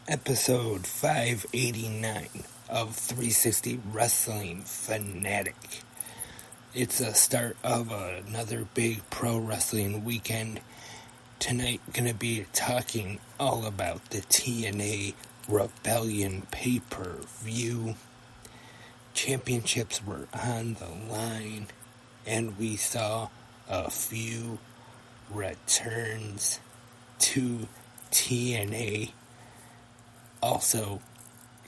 Episode 589 of 360 Wrestling Fanatic. It's the start of another big pro wrestling weekend. Tonight, going to be talking all about the TNA Rebellion pay-per-view. Championships were on the line, and we saw a few returns to TNA. Also,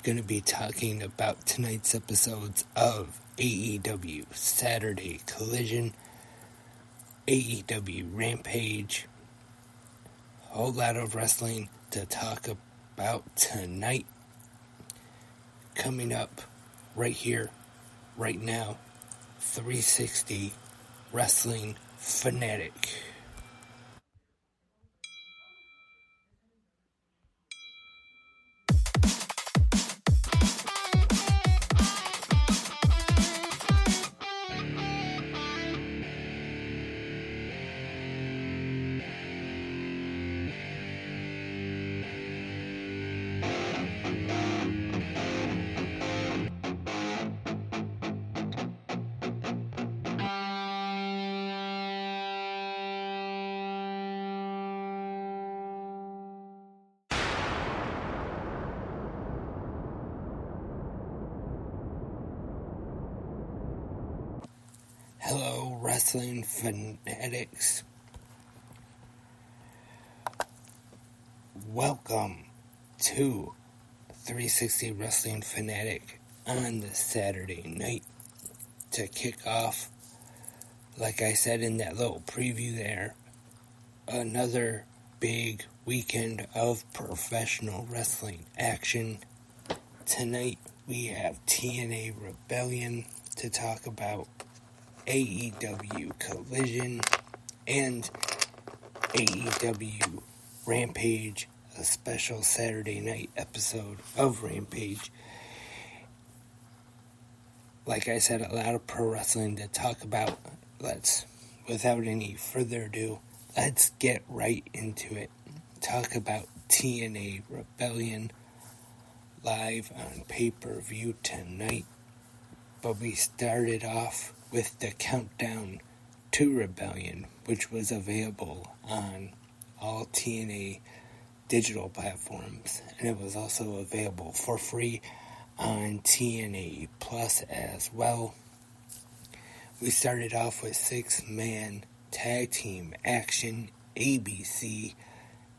going to be talking about tonight's episodes of AEW Saturday Collision, AEW Rampage. A whole lot of wrestling to talk about tonight. Coming up right here, right now, 360 Wrestling Fanatic. Hello, Wrestling Fanatics. Welcome to 360 Wrestling Fanatic on this Saturday night. To kick off, like I said in that little preview there, another big weekend of professional wrestling action. Tonight we have TNA Rebellion to talk about, AEW Collision, and AEW Rampage, a special Saturday night episode of Rampage. Like I said, a lot of pro wrestling to talk about. Without any further ado, let's get right into it. Talk about TNA Rebellion live on pay-per-view tonight. But we started off with the countdown to Rebellion, which was available on all TNA digital platforms, and it was also available for free on TNA Plus as well. We started off with 6-man tag team action. ABC,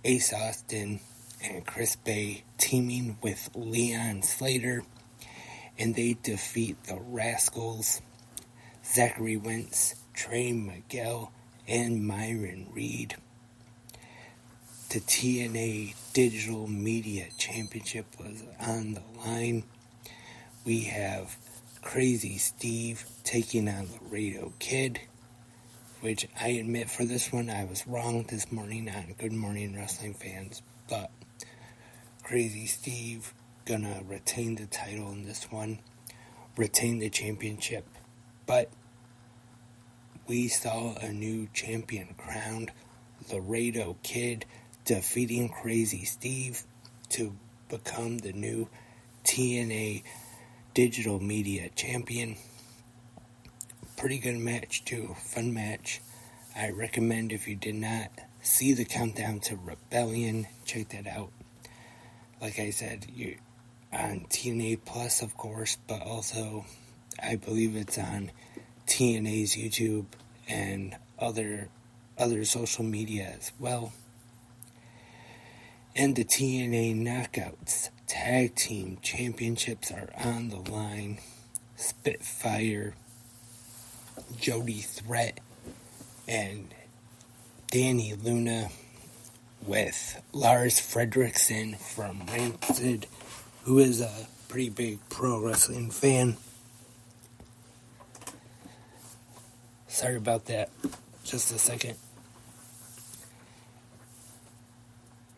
Ace Austin, and Chris Bay teaming with Leon Slater, and they defeat the Rascals, Zachary Wentz, Trey Miguel, and Myron Reed. The TNA Digital Media Championship was on the line. We have Crazy Steve taking on Laredo Kid, which I admit for this one I was wrong this morning on Good Morning Wrestling Fans, but Crazy Steve gonna retain the title in this one, retain the championship, but we saw a new champion crowned, Laredo Kid defeating Crazy Steve to become the new TNA Digital Media Champion. Pretty good match too, fun match. I recommend, if you did not see the countdown to Rebellion, check that out. Like I said, you're on TNA Plus, of course, but also I believe it's on TNA's YouTube and other social media as well. And the TNA Knockouts Tag Team Championships are on the line. Spitfire, Jody Threat, and Danny Luna with Lars Fredrickson from Rampage, who is a pretty big pro wrestling fan. Sorry about that. Just a second.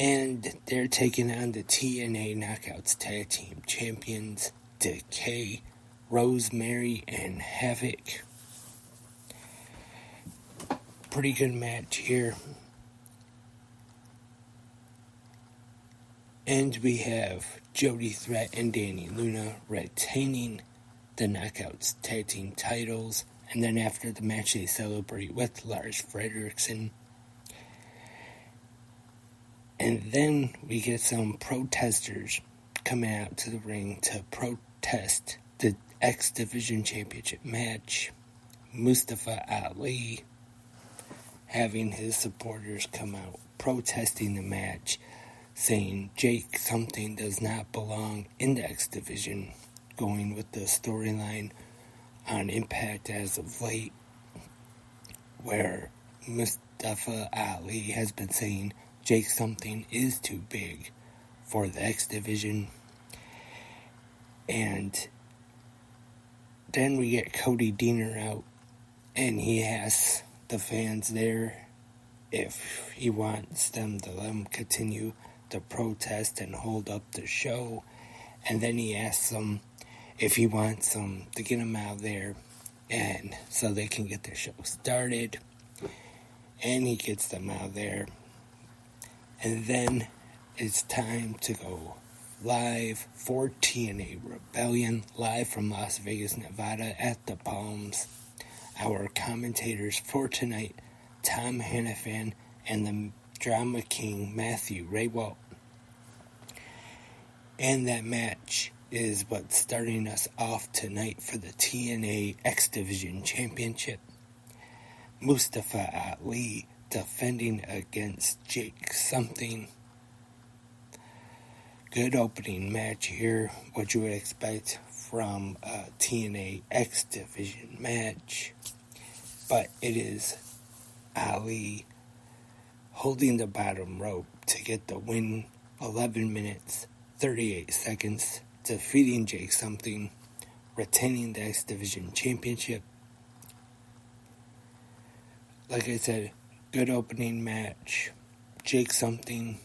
And they're taking on the TNA Knockouts Tag Team Champions, Decay, Rosemary, and Havoc. Pretty good match here. And we have Jody Threat and Danny Luna retaining the Knockouts tag team titles. And then after the match, they celebrate with Lars Frederiksen. And then we get some protesters coming out to the ring to protest the X Division Championship match. Mustafa Ali having his supporters come out protesting the match, saying Jake something does not belong in the X Division, going with the storyline on Impact as of late, where Mustafa Ali has been saying Jake something is too big for the X Division. And then we get Cody Deaner out, and he asks the fans there if he wants them to let him continue to protest and hold up the show. And then he asks them if he wants them to get him out there and so they can get their show started. And he gets them out there. And then it's time to go live for TNA Rebellion, live from Las Vegas, Nevada at the Palms. Our commentators for tonight, Tom Hannafan and the Drama King, Matthew Raywalt. And that match is what's starting us off tonight for the TNA X Division Championship. Mustafa Ali defending against Jake something. Good opening match here, what you would expect from a TNA X Division match. But it is Ali holding the bottom rope to get the win, 11 minutes, 38 seconds, defeating Jake something, retaining the X Division Championship. Like I said, good opening match. Jake something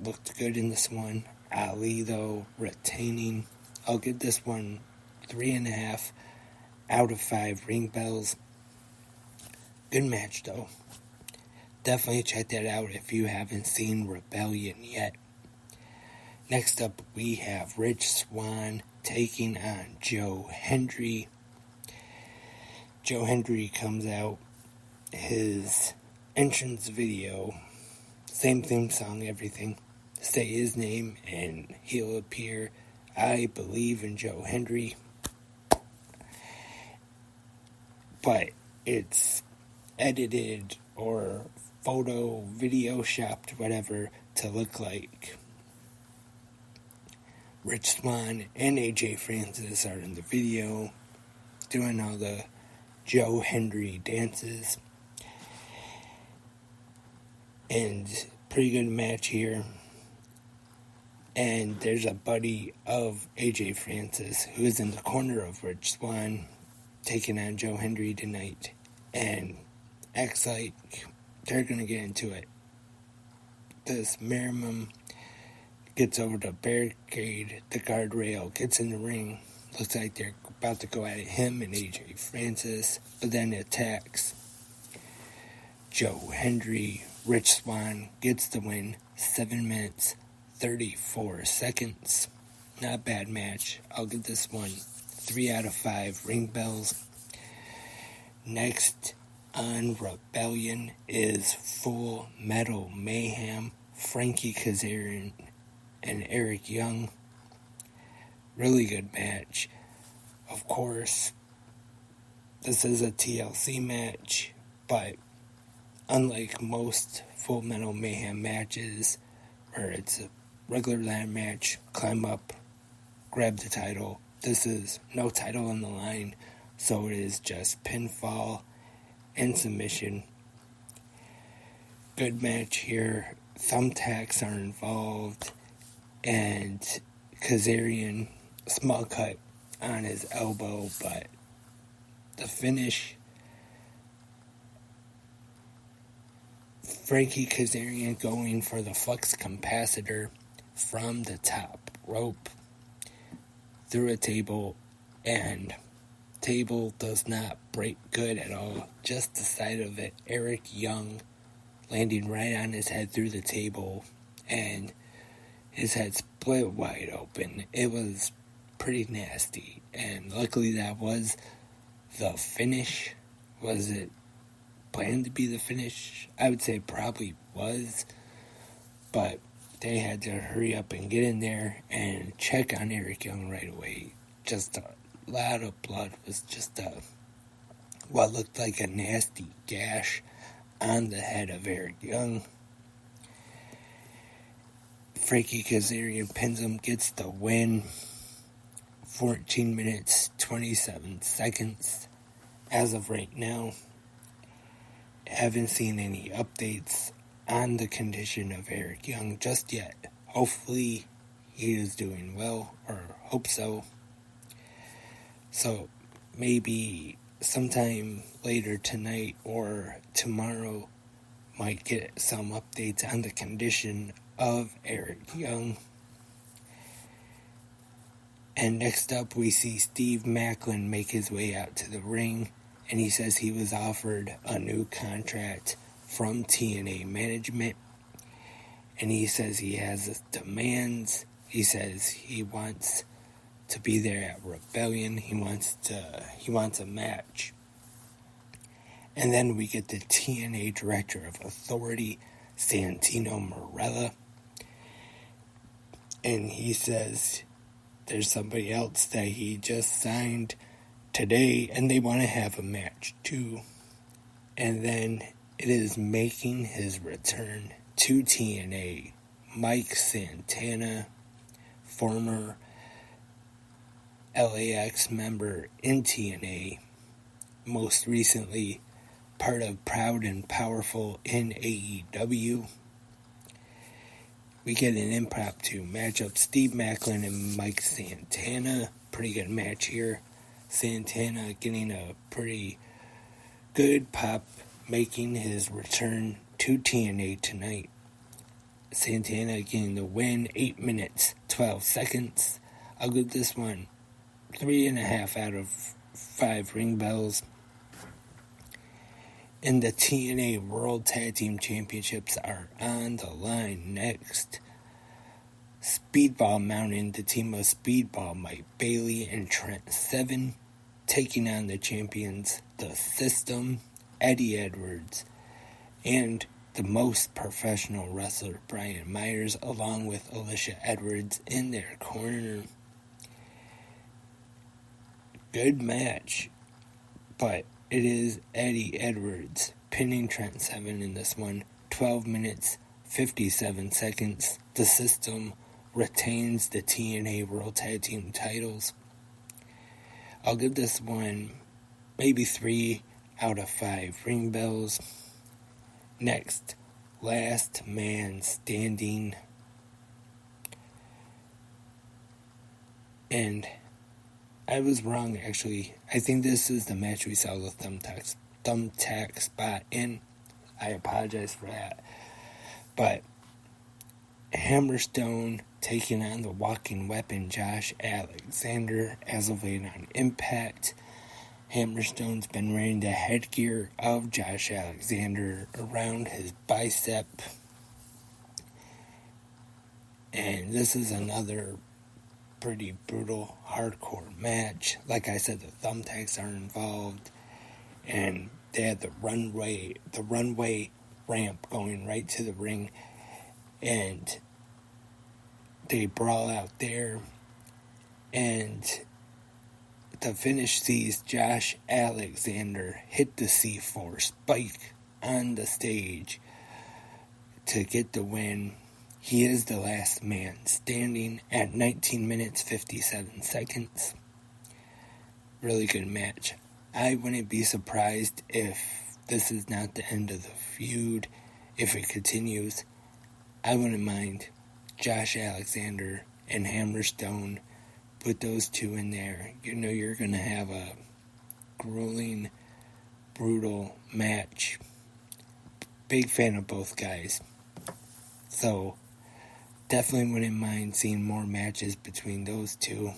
looked good in this one. Ali, though, retaining. I'll give this one 3.5 out of 5 ring bells. Good match, though. Definitely check that out if you haven't seen Rebellion yet. Next up, we have Rich Swann taking on Joe Hendry. Joe Hendry comes out. His entrance video, same theme song, everything. Say his name and he'll appear. I believe in Joe Hendry. But it's edited or photo, video shopped, whatever, to look like Rich Swann and AJ Francis are in the video doing all the Joe Hendry dances. And pretty good match here. And there's a buddy of AJ Francis who is in the corner of Rich Swann taking on Joe Hendry tonight. And acts like they're going to get into it. This Merriman gets over the barricade, the guardrail, gets in the ring. Looks like they're about to go at it, him and AJ Francis. But then attacks Joe Hendry. Rich Swann gets the win, 7 minutes, 34 seconds. Not a bad match. I'll give this one 3 out of 5 ring bells. Next on Rebellion is Full Metal Mayhem, Frankie Kazarian and Eric Young. Really good match. Of course, this is a TLC match, but unlike most Full Metal Mayhem matches, where it's a regular ladder match, climb up, grab the title, this is no title on the line, so it is just pinfall and submission. Good match here. Thumbtacks are involved, and Kazarian, small cut on his elbow, but the finish, Frankie Kazarian going for the flux capacitor from the top rope through a table, and table does not break good at all. Just the side of it. Eric Young landing right on his head through the table, and his head split wide open. It was pretty nasty, and luckily that was the finish. Was it planned to be the finish? I would say probably was, but they had to hurry up and get in there and check on Eric Young right away. Just a lot of blood. Was just what looked like a nasty gash on the head of Eric Young. Frankie Kazarian pins him, gets the win. 14 minutes, 27 seconds. As of right now, haven't seen any updates on the condition of Eric Young just yet. Hopefully he is doing well, or hope so. So maybe sometime later tonight or tomorrow might get some updates on the condition of Eric Young. And next up we see Steve Maclin make his way out to the ring, and he says he was offered a new contract from TNA management, and he says he has demands. He says he wants to be there at Rebellion. He wants a match. And then we get the TNA Director of Authority, Santino Marella, and he says there's somebody else that he just signed today, and they want to have a match too. And then it is making his return to TNA, Mike Santana, former LAX member in TNA, most recently part of Proud and Powerful in AEW. We get an impromptu matchup, Steve Maclin and Mike Santana. Pretty good match here. Santana getting a pretty good pop, making his return to TNA tonight. Santana getting the win, 8 minutes, 12 seconds. I'll give this one 3.5 out of 5 ring bells. And the TNA World Tag Team Championships are on the line next. Speedball Mountain, the team of Speedball, Mike Bailey and Trent Seven, taking on the champions, The System, Eddie Edwards, and the most professional wrestler, Brian Myers, along with Alicia Edwards in their corner. Good match, but it is Eddie Edwards pinning Trent Seven in this one. 12 minutes, 57 seconds. The System retains the TNA World Tag Team titles. I'll give this one maybe 3 out of 5 ring bells. Next, Last Man Standing. And I was wrong, actually. I think this is the match we saw the thumbtack spot in. I apologize for that. But Hammerstone taking on the walking weapon, Josh Alexander, as of late on Impact. Hammerstone's been wearing the headgear of Josh Alexander around his bicep. And this is another pretty brutal, hardcore match. Like I said, the thumbtacks are involved, and they had the runway ramp going right to the ring, and they brawl out there, and the finish sees Josh Alexander hit the C4 spike on the stage to get the win. He is the last man standing at 19 minutes, 57 seconds. Really good match. I wouldn't be surprised if this is not the end of the feud. If it continues, I wouldn't mind Josh Alexander and Hammerstone. Put those two in there. You know you're going to have a grueling, brutal match. Big fan of both guys. So, definitely wouldn't mind seeing more matches between those two.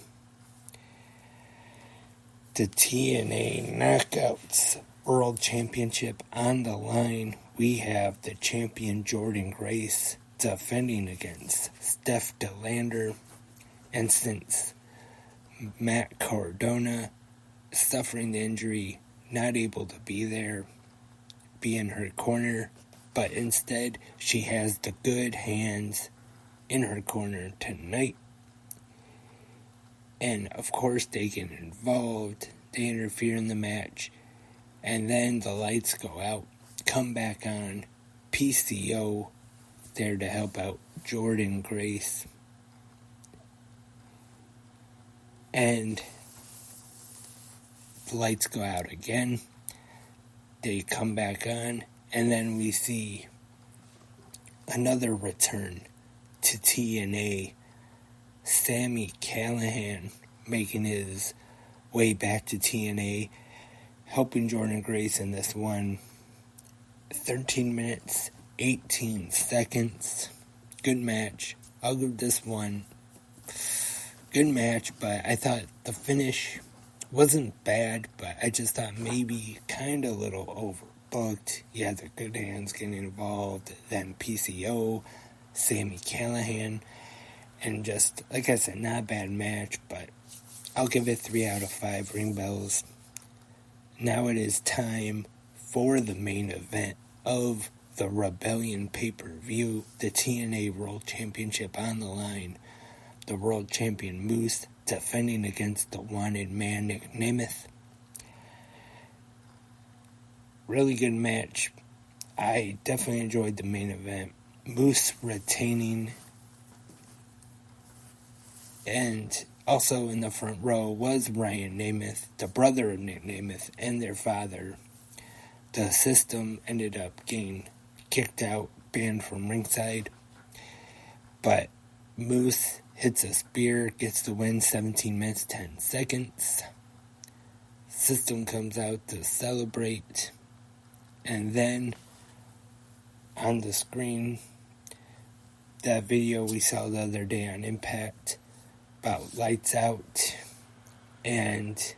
The TNA Knockouts World Championship on the line. We have the champion Jordan Grace defending against Steph DeLander, and since Matt Cardona suffering the injury, not able to be in her corner, but instead she has the good hands in her corner tonight. And of course they get involved, they interfere in the match, and then the lights go out, come back on, PCO there to help out Jordynne Grace. And the lights go out again. They come back on. And then we see another return to TNA. Sami Callihan making his way back to TNA. Helping Jordynne Grace in this one. 13 minutes, 18 seconds. Good match. I'll give this one good match, but I thought the finish wasn't bad, but I just thought maybe kind of a little overbooked. You had the good hands getting involved, then PCO, Sami Callihan, and just, like I said, not a bad match, but I'll give it 3 out of 5 ring bells. Now it is time for the main event of the Rebellion pay-per-view, the TNA World Championship on the line. The World Champion Moose defending against the Wanted Man Nick Nemeth. Really good match. I definitely enjoyed the main event. Moose retaining. And also in the front row was Ryan Nemeth, the brother of Nick Nemeth, and their father. The System ended up getting kicked out, banned from ringside. But Moose hits a spear, gets the win, 17 minutes, 10 seconds. System comes out to celebrate. And then, on the screen, that video we saw the other day on Impact about Lights Out. And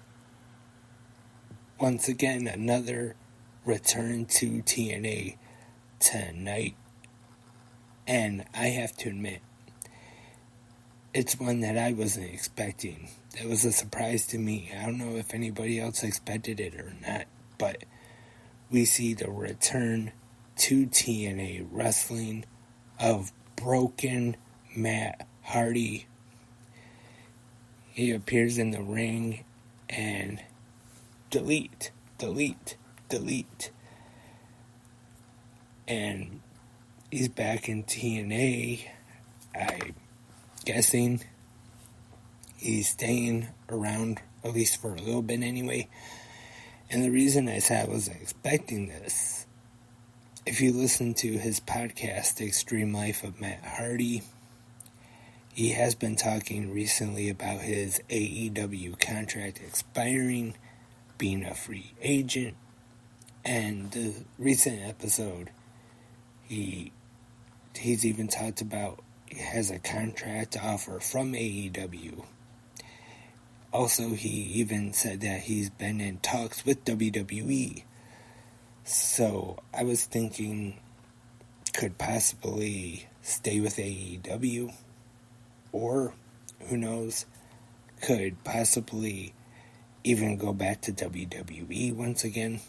once again, another return to TNA tonight. And I have to admit, it's one that I wasn't expecting. It was a surprise to me. I don't know if anybody else expected it or not, but we see the return to TNA Wrestling of Broken Matt Hardy. He appears in the ring and delete. And he's back in TNA. I'm guessing he's staying around, at least for a little bit anyway. And the reason I said I wasn't expecting this, if you listen to his podcast, The Extreme Life of Matt Hardy, he has been talking recently about his AEW contract expiring, being a free agent, and the recent episode, he's even talked about he has a contract offer from AEW. Also, he even said that he's been in talks with WWE. So, I was thinking, could possibly stay with AEW, or, who knows, could possibly even go back to WWE once again.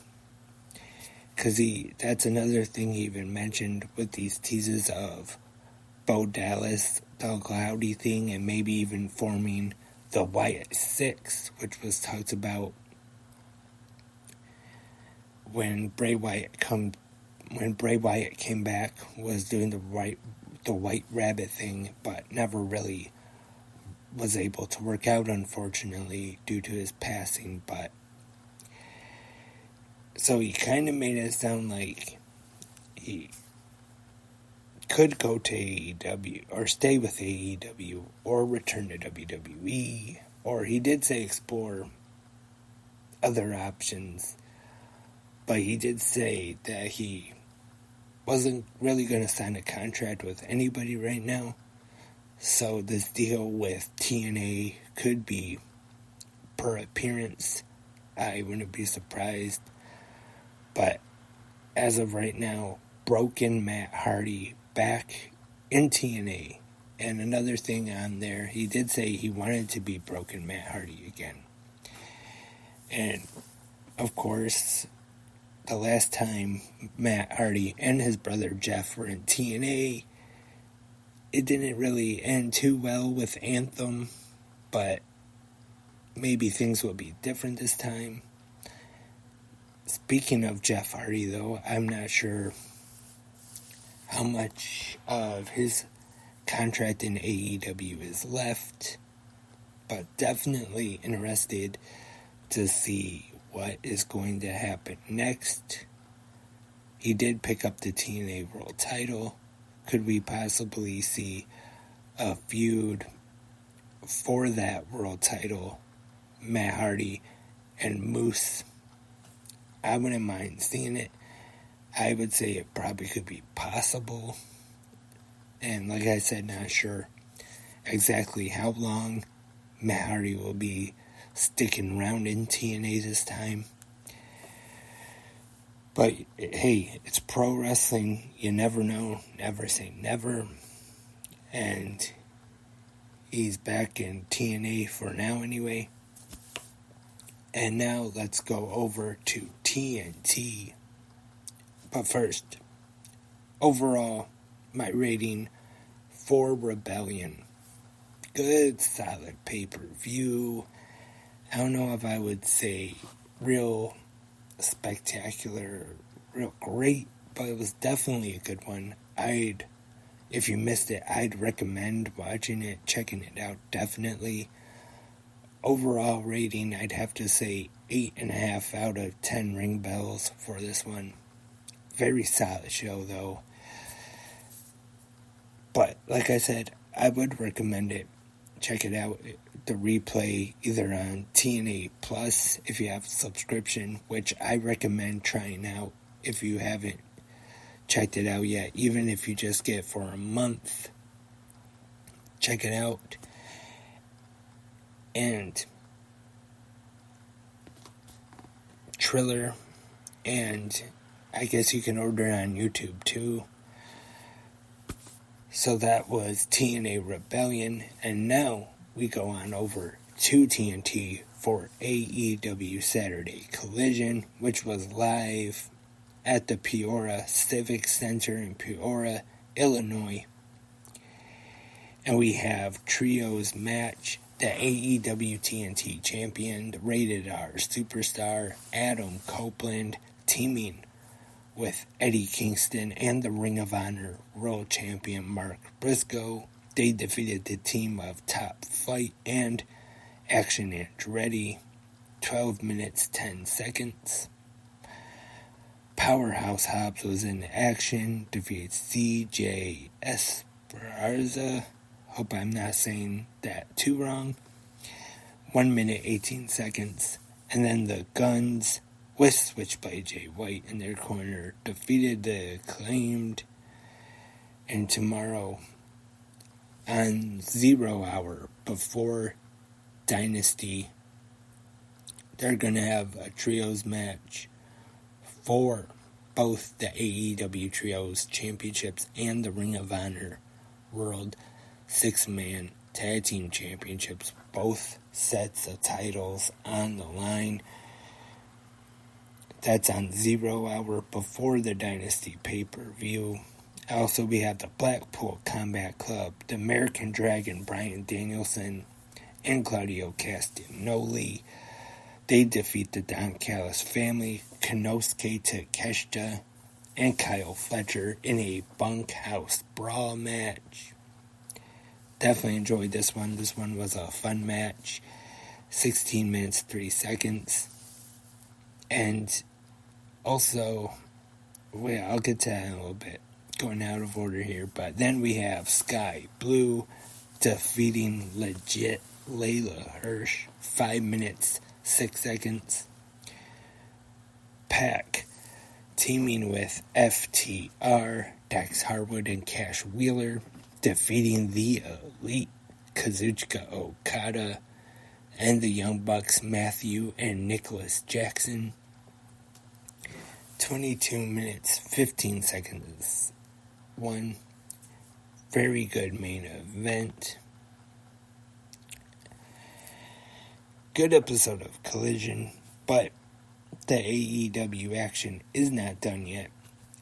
Because that's another thing he even mentioned with these teases of Bo Dallas, the Cloudy thing, and maybe even forming the Wyatt Six, which was talked about when Bray Wyatt came back, was doing the White Rabbit thing, but never really was able to work out, unfortunately, due to his passing. But so he kind of made it sound like he could go to AEW, or stay with AEW, or return to WWE, or he did say explore other options, but he did say that he wasn't really going to sign a contract with anybody right now, so this deal with TNA could be per appearance. I wouldn't be surprised, but as of right now, Broken Matt Hardy back in TNA. And another thing on there, he did say he wanted to be Broken Matt Hardy again. And, of course, the last time Matt Hardy and his brother Jeff were in TNA, it didn't really end too well with Anthem, but maybe things will be different this time. Speaking of Jeff Hardy, though, I'm not sure how much of his contract in AEW is left, but definitely interested to see what is going to happen next. He did pick up the TNA World title. Could we possibly see a feud for that world title, Matt Hardy and Moose? I wouldn't mind seeing it. I would say it probably could be possible. And like I said, not sure exactly how long Matt Hardy will be sticking around in TNA this time. But hey, it's pro wrestling. You never know. Never say never. And he's back in TNA for now anyway. And now let's go over to TNT. But first, overall, my rating for Rebellion. Good, solid pay-per-view. I don't know if I would say real spectacular, real great, but it was definitely a good one. If you missed it, I'd recommend watching it, checking it out, definitely. Overall rating, I'd have to say 8.5 out of 10 ring bells for this one. Very solid show, though. But, like I said, I would recommend it. Check it out. The replay either on TNA Plus if you have a subscription, which I recommend trying out if you haven't checked it out yet. Even if you just get it for a month, check it out. And Triller, and I guess you can order it on YouTube too. So that was TNA Rebellion, and now we go on over to TNT for AEW Saturday Collision, which was live at the Peoria Civic Center in Peoria, Illinois. And we have trios match. The AEW TNT champion, the Rated R superstar Adam Copeland, teaming with Eddie Kingston and the Ring of Honor World Champion Mark Briscoe. They defeated the team of Top Flight and Action Andretti, 12 minutes, 10 seconds. Powerhouse Hobbs was in action, defeated CJ Esparza. Hope I'm not saying that too wrong. 1 minute, 18 seconds. And then the Guns, with Switchblade Jay White in their corner, defeated the Acclaimed. And tomorrow, on 0 hour before Dynasty, they're going to have a trios match for both the AEW Trios Championships and the Ring of Honor World 6-Man Tag Team Championships. Both sets of titles on the line. That's on 0 hour before the Dynasty pay-per-view. Also, we have the Blackpool Combat Club, the American Dragon Bryan Danielson, and Claudio Castagnoli. They defeat the Don Callis family, Konosuke Takeshita, and Kyle Fletcher in a bunkhouse brawl match. Definitely enjoyed this one. This one was a fun match. 16 minutes, 3 seconds. And also, well, I'll get to that in a little bit. Going out of order here. But then we have Sky Blue defeating Legit Layla Hirsch. 5 minutes, 6 seconds. Pac teaming with FTR, Dax Harwood, and Cash Wheeler, defeating the Elite, Kazuchika Okada, and the Young Bucks, Matthew and Nicholas Jackson. 22 minutes, 15 seconds. 1, very good main event. Good episode of Collision, but the AEW action is not done yet.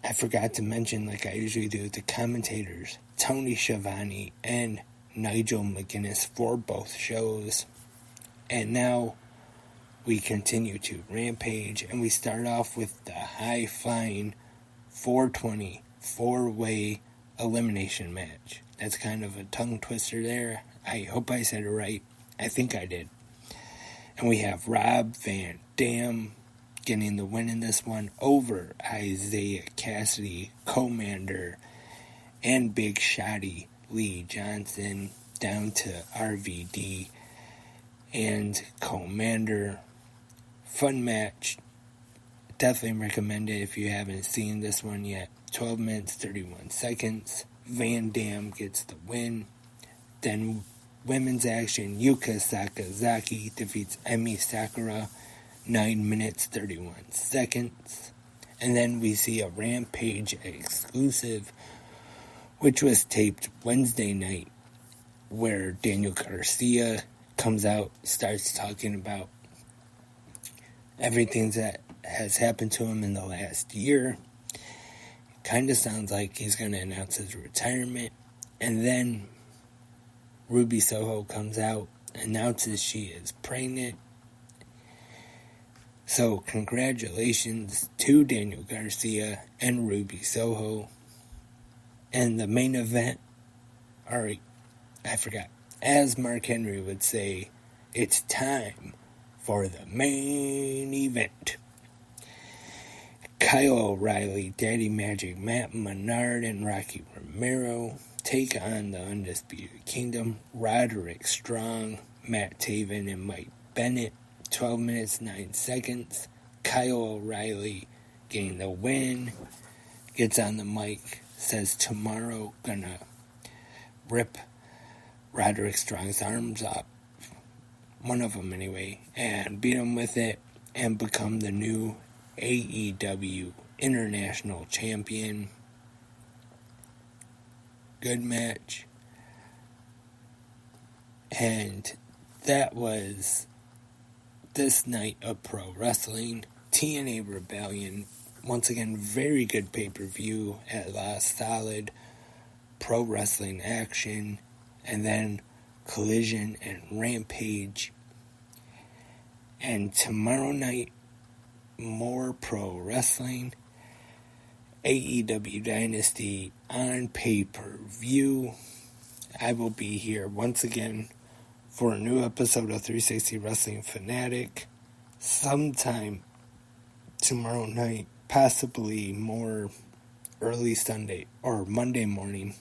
I forgot to mention, like I usually do, the commentators, Tony Schiavone and Nigel McGuinness for both shows. And now we continue to Rampage, and we start off with the high-flying 420 four-way elimination match. That's kind of a tongue twister there. I hope I said it right. I think I did. And we have Rob Van Dam getting the win in this one over Isaiah Cassidy, Commander, and Big Shotty Lee Johnson, down to RVD and Commander. Fun match. Definitely recommend it if you haven't seen this one yet. 12 minutes, 31 seconds. Van Dam gets the win. Then women's action, Yuka Sakazaki defeats Emi Sakura, 9 minutes, 31 seconds. And then we see a Rampage exclusive, which was taped Wednesday night, where Daniel Garcia comes out, starts talking about everything that has happened to him in the last year. Kind of sounds like he's going to announce his retirement. And then Ruby Soho comes out, announces she is pregnant. So congratulations to Daniel Garcia and Ruby Soho. And the main event, alright, I forgot. As Mark Henry would say, it's time for the main event. Kyle O'Reilly, Daddy Magic, Matt Menard, and Rocky Romero take on the Undisputed Kingdom, Roderick Strong, Matt Taven, and Mike Bennett. 12 minutes, 9 seconds. Kyle O'Reilly getting the win, gets on the mic, says tomorrow gonna rip Roderick Strong's arms up, one of them anyway, and beat him with it and become the new AEW International Champion. Good match. And that was this night of pro wrestling. TNA Rebellion, once again, very good pay-per-view at last, solid pro wrestling action, and then Collision and Rampage. And tomorrow night, more pro wrestling. AEW Dynasty on pay-per-view. I will be here once again for a new episode of 360 Wrestling Fanatic sometime tomorrow night, possibly more early Sunday or Monday morning.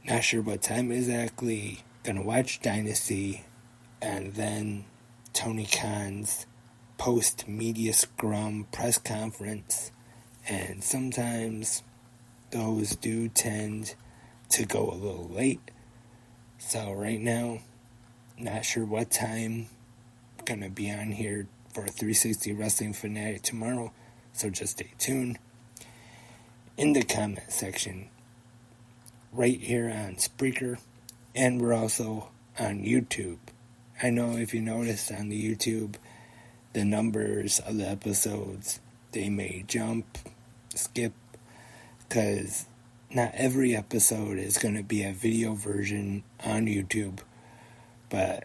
Not sure what time exactly. Gonna watch Dynasty, and then Tony Khan's post-media scrum press conference, and sometimes those do tend to go a little late. So right now, not sure what time. Gonna be on here for 360 Wrestling Fanatic tomorrow, so just stay tuned. In the comment section, right here on Spreaker, and we're also on YouTube. I know if you notice on the YouTube, the numbers of the episodes, they may jump, skip, because not every episode is going to be a video version on YouTube, but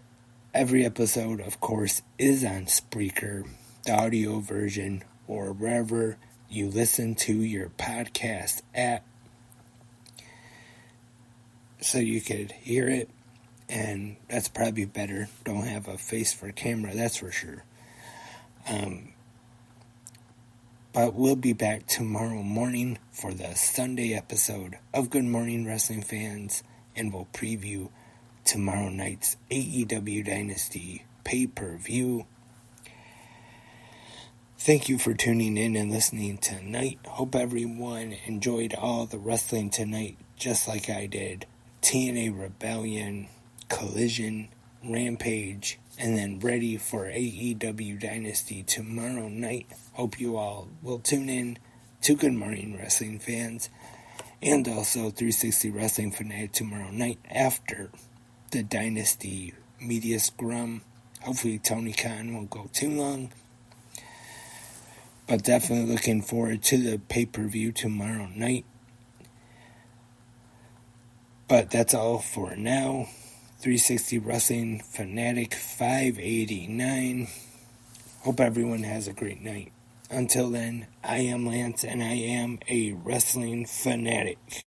every episode, of course, is on Spreaker, the audio version, or wherever you listen to your podcast app, so you could hear it, and that's probably better. Don't have a face for camera, that's for sure. But we'll be back tomorrow morning for the Sunday episode of Good Morning Wrestling Fans, and we'll preview tomorrow night's AEW Dynasty pay-per-view. Thank you for tuning in and listening tonight. Hope everyone enjoyed all the wrestling tonight, just like I did. TNA Rebellion, Collision, Rampage, and then ready for AEW Dynasty tomorrow night. Hope you all will tune in to Good Morning Wrestling Fans. And also 360 Wrestling Fanatic tomorrow night after the Dynasty Media Scrum. Hopefully Tony Khan won't go too long. But definitely looking forward to the pay-per-view tomorrow night. But that's all for now. 360 Wrestling Fanatic 589. Hope everyone has a great night. Until then, I am Lance and I am a wrestling fanatic.